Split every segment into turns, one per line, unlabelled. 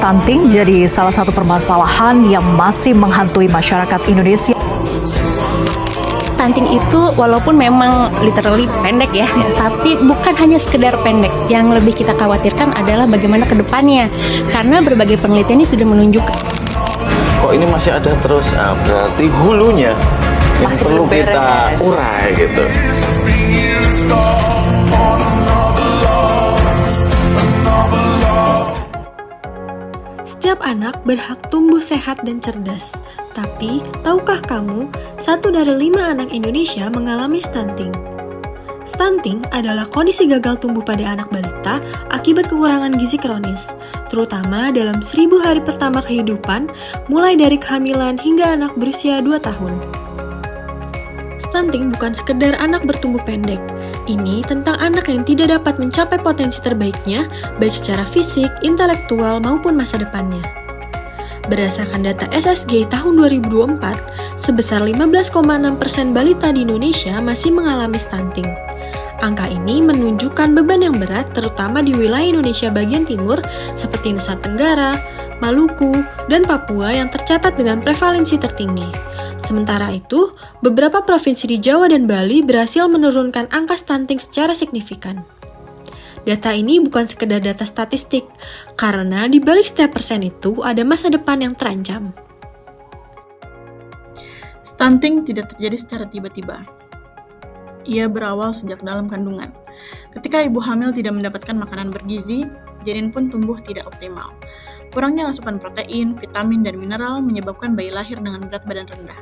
Stunting jadi salah satu permasalahan yang masih menghantui masyarakat Indonesia.
Stunting itu walaupun memang literally pendek ya, tapi bukan hanya sekedar pendek. Yang lebih kita khawatirkan adalah bagaimana ke depannya. Karena berbagai penelitian ini sudah menunjukkan.
Kok ini masih ada terus? Nah, berarti hulunya yang
Masih
perlu
belum
kita
beres.
urai gitu.
Setiap anak berhak tumbuh sehat dan cerdas. Tapi, tahukah kamu, 1 dari 5 anak Indonesia mengalami stunting. Stunting adalah kondisi gagal tumbuh pada anak balita akibat kekurangan gizi kronis, terutama dalam 1000 hari pertama kehidupan, mulai dari kehamilan hingga anak berusia 2 tahun. Stunting bukan sekedar anak bertumbuh pendek. Ini tentang anak yang tidak dapat mencapai potensi terbaiknya, baik secara fisik, intelektual, maupun masa depannya. Berdasarkan data SSG tahun 2024, sebesar 15,6% balita di Indonesia masih mengalami stunting. Angka ini menunjukkan beban yang berat terutama di wilayah Indonesia bagian timur seperti Nusa Tenggara, Maluku, dan Papua yang tercatat dengan prevalensi tertinggi. Sementara itu, beberapa provinsi di Jawa dan Bali berhasil menurunkan angka stunting secara signifikan. Data ini bukan sekedar data statistik, karena di balik setiap persen itu ada masa depan yang terancam.
Stunting tidak terjadi secara tiba-tiba. Ia berawal sejak dalam kandungan. Ketika ibu hamil tidak mendapatkan makanan bergizi, janin pun tumbuh tidak optimal. Kurangnya asupan protein, vitamin, dan mineral menyebabkan bayi lahir dengan berat badan rendah.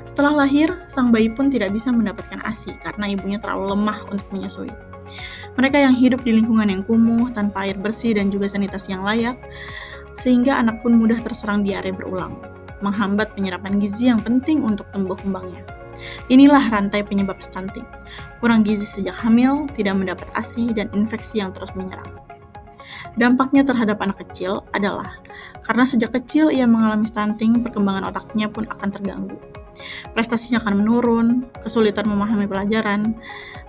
Setelah lahir, sang bayi pun tidak bisa mendapatkan ASI karena ibunya terlalu lemah untuk menyusui. Mereka yang hidup di lingkungan yang kumuh, tanpa air bersih dan juga sanitasi yang layak, sehingga anak pun mudah terserang diare berulang, menghambat penyerapan gizi yang penting untuk tumbuh kembangnya. Inilah rantai penyebab stunting. Kurang gizi sejak hamil, tidak mendapat ASI, dan infeksi yang terus menyerang. Dampaknya terhadap anak kecil adalah karena sejak kecil ia mengalami stunting, perkembangan otaknya pun akan terganggu. Prestasinya akan menurun, kesulitan memahami pelajaran.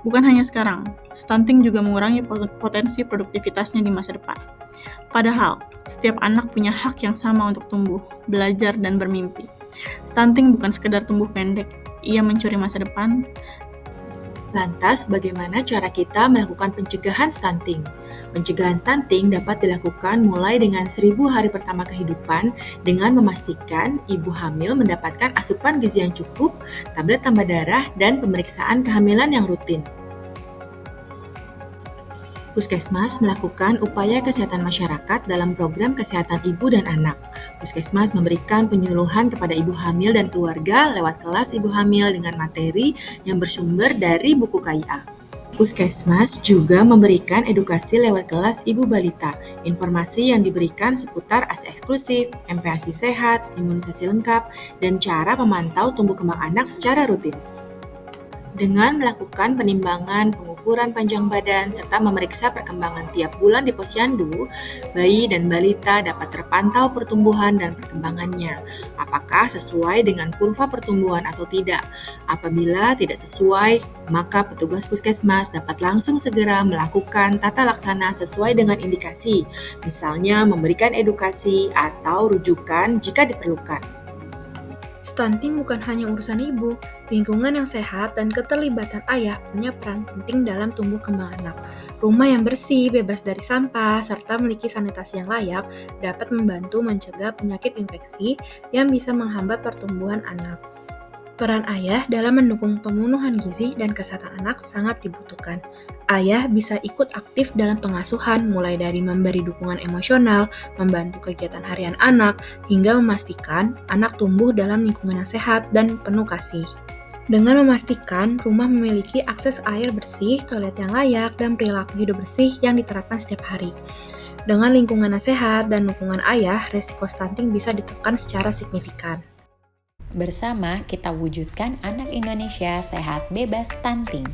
Bukan hanya sekarang, stunting juga mengurangi potensi produktivitasnya di masa depan. Padahal, setiap anak punya hak yang sama untuk tumbuh, belajar, dan bermimpi. Stunting bukan sekedar tumbuh pendek, ia mencuri masa depan.
Lantas, bagaimana cara kita melakukan pencegahan stunting? Pencegahan stunting dapat dilakukan mulai dengan 1000 hari pertama kehidupan dengan memastikan ibu hamil mendapatkan asupan gizi yang cukup, tablet tambah darah, dan pemeriksaan kehamilan yang rutin. Puskesmas melakukan upaya kesehatan masyarakat dalam program kesehatan ibu dan anak. Puskesmas memberikan penyuluhan kepada ibu hamil dan keluarga lewat kelas ibu hamil dengan materi yang bersumber dari buku KIA. Puskesmas juga memberikan edukasi lewat kelas ibu balita. Informasi yang diberikan seputar ASI eksklusif, MPASI sehat, imunisasi lengkap, dan cara memantau tumbuh kembang anak secara rutin. Dengan melakukan penimbangan, pengukuran panjang badan, serta memeriksa perkembangan tiap bulan di posyandu, bayi dan balita dapat terpantau pertumbuhan dan perkembangannya. Apakah sesuai dengan kurva pertumbuhan atau tidak? Apabila tidak sesuai, maka petugas puskesmas dapat langsung segera melakukan tata laksana sesuai dengan indikasi, misalnya memberikan edukasi atau rujukan jika diperlukan.
Stunting bukan hanya urusan ibu, lingkungan yang sehat dan keterlibatan ayah punya peran penting dalam tumbuh kembang anak. Rumah yang bersih, bebas dari sampah, serta memiliki sanitasi yang layak dapat membantu mencegah penyakit infeksi yang bisa menghambat pertumbuhan anak. Peran ayah dalam mendukung pemenuhan gizi dan kesehatan anak sangat dibutuhkan. Ayah bisa ikut aktif dalam pengasuhan, mulai dari memberi dukungan emosional, membantu kegiatan harian anak, hingga memastikan anak tumbuh dalam lingkungan yang sehat dan penuh kasih. Dengan memastikan rumah memiliki akses air bersih, toilet yang layak, dan perilaku hidup bersih yang diterapkan setiap hari. Dengan lingkungan yang sehat dan dukungan ayah, resiko stunting bisa ditekan secara signifikan.
Bersama kita wujudkan anak Indonesia sehat bebas stunting.